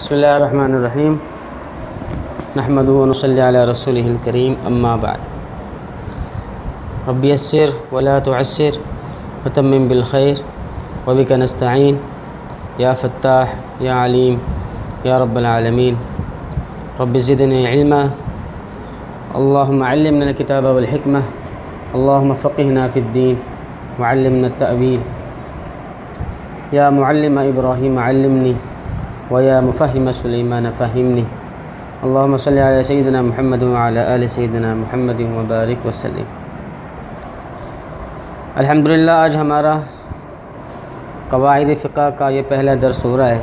बिस्मिल्लाहिर्रहमानिर्रहीम नहमदुहु व नसल्ली अला रसूलिहिल करीम अम्मा बाद। रब्बि यस्सिर वला तुअस्सिर वतम्मिम बिल खैर व बिका नस्तईन या फ़त्ताह या अलीम या रब्बल आलमीन। रब्बि ज़िदनी इल्मा अल्लाहुम्मा अल्लिमना किताब वल हिकमा अल्लाहुम्मा फ़क़िहना फ़िद्दीन व अल्लिमना तअवील। या मुअल्लिम इब्राहीम अल्लिमनी व या मुफ़हिम सुलैमान फ़हिमनी। अल्लाहुम्मा सल्लि अला सय्यिदिना मुहम्मद व अला आलि सय्यिदिना मुहम्मद व बारिक वसल्लिम। अल्हम्दुलिल्लाह, आज हमारा क़वाइद फ़िक़्ह का ये पहला दर्स हो रहा है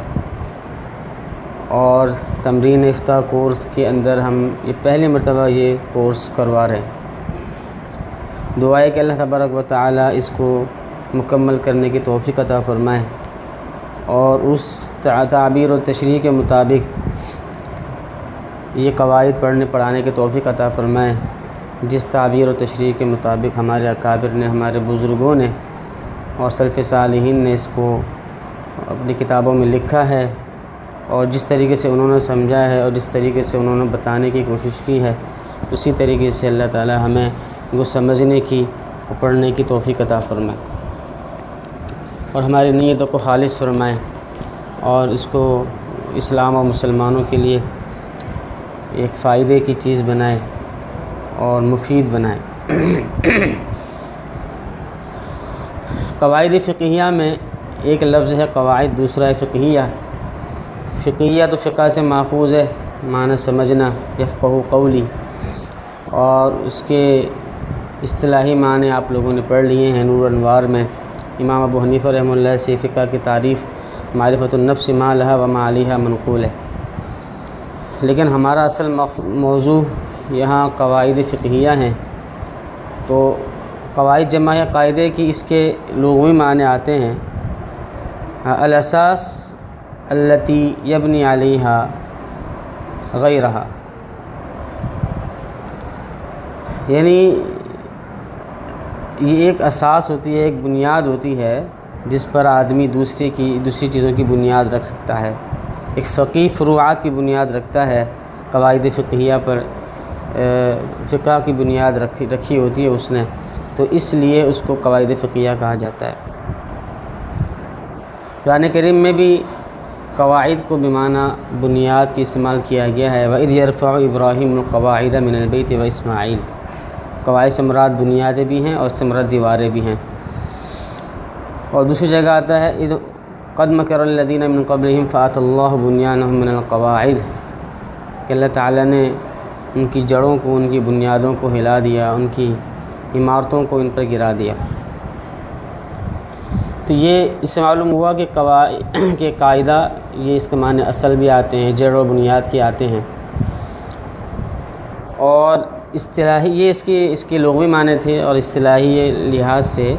और तमरीन इफ्ता कोर्स के अंदर हम ये पहली मरतबा ये कोर्स करवा रहे हैं। दुआ है कि अल्लाह तबारक व तआला इसको मुकम्मल करने की तौफ़ीक़ अता फ़रमाए और उस ताबीर और तशरीह के मुताबिक ये क़वाइद पढ़ाने की तौफ़ीक़ अता फ़रमाए जिस ताबीर और तशरीह के मुताबिक हमारे अकाबिर ने, हमारे बुज़ुर्गों ने और सल्फ़ सालिहीन ने इसको अपनी किताबों में लिखा है और जिस तरीके से उन्होंने समझा है और जिस तरीके से उन्होंने बताने की कोशिश की है, उसी तरीके से अल्लाह ताला हमें वो समझने की और पढ़ने की तौफ़ीक़ अता फ़रमाए और हमारी नीयतों को खालिस फरमाए और इसको इस्लाम और मुसलमानों के लिए एक फ़ायदे की चीज़ बनाए और मुफीद बनाए। क़वाइद फ़िक़हिया में एक लफ्ज़ है क़वाइद, दूसरा है फ़िक़हिया। फ़िक़हिया तो फ़िक़ह से माख़ूज़ है, माना समझना, यफ़क़हू क़ौली, और उसके इस्तिलाही माने आप लोगों ने पढ़ लिए हैं नूर अनवार में। इमाम अबू हनीफ़ा रहमतुल्लाह से फ़िक़्ह की तारीफ़ मारिफ़तुन नफ़्स मा लहा व मा अलैहा मनक़ूल है, लेकिन हमारा असल मौजू यहाँ क़वाइद फ़िक़हिया हैं। तो क़वाइद जमा है क़ायदे की, इसके लुग़वी माने आते हैं अल असास अल्लती यबनी अलैहा गैरहा, यानी ये एक असास होती है, एक बुनियाद होती है जिस पर आदमी दूसरी चीज़ों की बुनियाद रख सकता है। एक फ़क़ीह फ़ुरूआत की बुनियाद रखता है, क़वाइद फ़िक़हिया पर फ़िक़्ह की बुनियाद रखी होती है उसने, तो इसलिए उसको क़वाइद फ़िक़हिया कहा जाता है। कुरान करीम में भी क़वाइद को बिमाना बुनियाद की इस्तेमाल किया गया है। वइज़ यरफ़अु इब्राहीमुल क़वाइद मिनल बैति व इस्माईल। क़वाइद से मुराद बुनियादें भी हैं और से मुराद दीवारें भी हैं। और दूसरी जगह आता है इज़ क़द मकरल लज़ीना मिन क़ब्लिहिम फ़अतल्लाहु बुनियानहुम मिनल क़वाइद, कि अल्लाह ताला ने उनकी जड़ों को, उनकी बुनियादों को हिला दिया, उनकी इमारतों को इन पर गिरा दिया। तो ये इससे मालूम हुआ कि के कायदा ये इसके माने असल भी आते हैं, जड़ और बुनियाद के आते हैं। और इस्तिलाही ये इसके लुग़वी माने थे और इस्तिलाही लिहाज से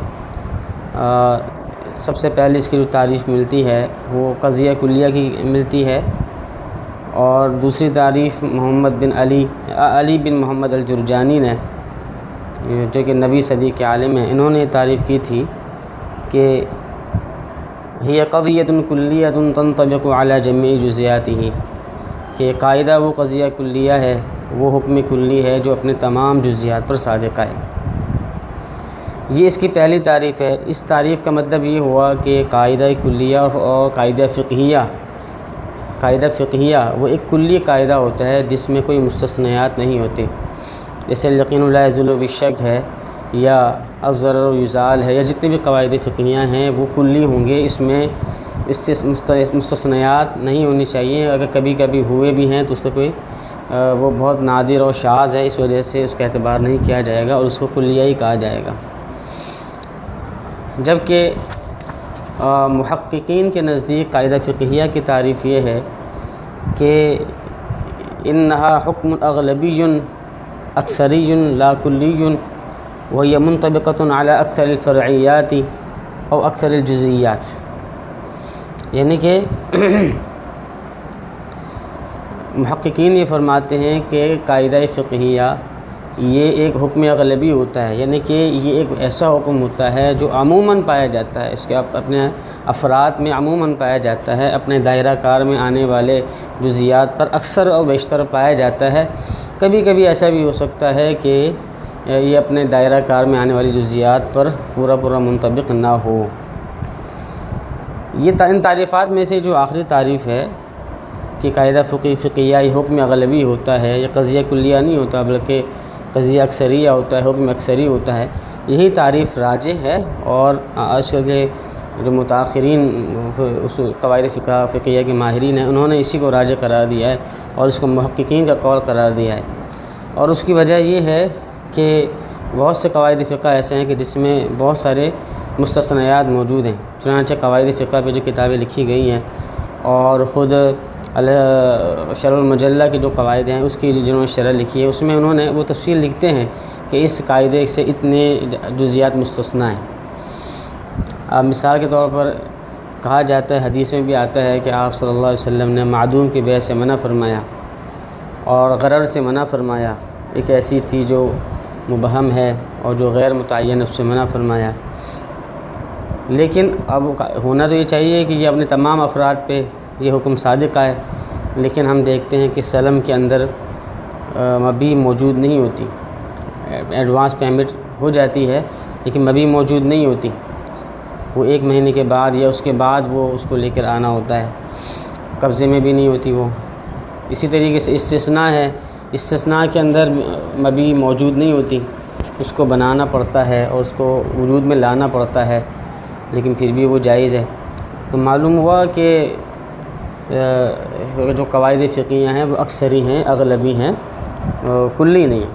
सबसे पहले इसकी जो तारीफ़ मिलती है वो क़ज़िया कुल्लिया की मिलती है और दूसरी तारीफ़ मोहम्मद बिन अली बिन मोहम्मद अल-जुरजानी ने, जो कि नबी सदी के आलिम हैं, इन्होंने तारीफ़ की थी कि हिय क़ज़ियतुन कुल्लियतुन तंतबिक़ु अला जमीई जुज़ियातिही, कि कायदा वो क़ज़िया कुल्लिया है, वो हुक्म कुल्ली है जो अपने तमाम जुज़ियात पर साबिक़ा है। ये इसकी पहली तारीफ़ है। इस तारीफ़ का मतलब ये हुआ कि कायदा कुल्लिया और कायदा फ़िक़हिया वो एक कुल्ली कायदा होता है जिसमें कोई मुस्तस्नायात नहीं होते। जैसे यक़ीन ला यज़ूलु बिश्शक है या अज़्ज़ररु युज़ाल है या जितनी भी क़वाइद फ़िक़हिया हैं वो कुल्ली होंगे, इसमें इससे मुस्तस्नायात नहीं होनी चाहिए। अगर कभी कभी हुए भी हैं तो उसका कोई वो बहुत नादिर और शाज़ है, इस वजह से उसका एतबार नहीं किया जाएगा और उसको कुल्लिया ही कहा जाएगा। जबकि मुहक्किकीन के नज़दीक कायदा फ़िक़हिया की तारीफ़ ये है कि इन्नहा हुक्मुन अग़लबियुन अक्सरियुन ला कुल्लियुन व हिय मुंतबिक़तुन अला अक्सरिल फ़रइयाति और अक्सरिल जुज़इयात, यानी कि मुहक्किकीन ये फरमाते हैं कि कायदा फ़िक़हिया ये एक हुक्म अग़लबी होता है, यानी कि ये एक ऐसा हुक्म होता है जो अमूमन पाया जाता है। इसके अपने अफराद में अमूमन पाया जाता है, अपने दायरा कार में आने वाले जुज़ियात पर अक्सर और बेशतर पाया जाता है। कभी कभी ऐसा भी हो सकता है कि ये अपने दायरा कार में आने वाली जुज़ियात पर पूरा मुंतबिक ना हो। ये इन तारीफ़ात में से जो आखिरी तारीफ़ है कि कायदा फ़िक़हिया हुक्म अग़लबी होता है, या क़ज़िया कुल्लिया नहीं होता बल्कि क़ज़िया अक्सरिया होता है, हुक्म अक्सरी होता है, यही तारीफ़ राजिह है। और आज के जो मुताख़िरीन उस क़वाइद फ़िक़हिया के माहिरीन हैं, उन्होंने इसी को राजिह करार दिया है और इसको मुहक्किकीन का कौल करार दिया है। और उसकी वजह ये है कि बहुत से क़वाइद फ़िक़ह ऐसे हैं कि जिसमें बहुत सारे मुस्तस्नायात मौजूद हैं। चुनांचे क़वाइद फ़िक़ह पे जो किताबें लिखी गई हैं और ख़ुद शरहुल मुजल्ला की जो क़वाइद हैं उसकी जिन्होंने शरह लिखी है, उसमें उन्होंने वो तफ़सील लिखते हैं कि इस कायदे से इतने जुज़ियात मुस्तस्ना हैं। अब मिसाल के तौर पर कहा जाता है, हदीस में भी आता है कि आप सल्लल्लाहु अलैहि वसल्लम ने मादूम की बैत से मना फरमाया और गरर से मना फरमाया। एक ऐसी थी जो मुबहम है और जो गैर मुतय्यन, उससे मना फरमाया। लेकिन अब होना तो ये चाहिए कि ये अपने तमाम अफराद पे ये हुक्म सादिक़ आए, लेकिन हम देखते हैं कि सलम के अंदर मबी मौजूद नहीं होती। एडवांस पेमेंट हो जाती है लेकिन मबी मौजूद नहीं होती। वो 1 महीने के बाद या उसके बाद वो उसको लेकर आना होता है, कब्ज़े में भी नहीं होती वो। इसी तरीके से इस्तिस्ना है, इस्तिस्ना के अंदर मबी मौजूद नहीं होती, उसको बनाना पड़ता है और उसको वजूद में लाना पड़ता है, लेकिन फिर भी वो जायज़ है। तो मालूम हुआ कि जो क़वाइद फ़िक़हिया हैं वो अक्सरी हैं, अग़लबी हैं, कुल्ली नहीं।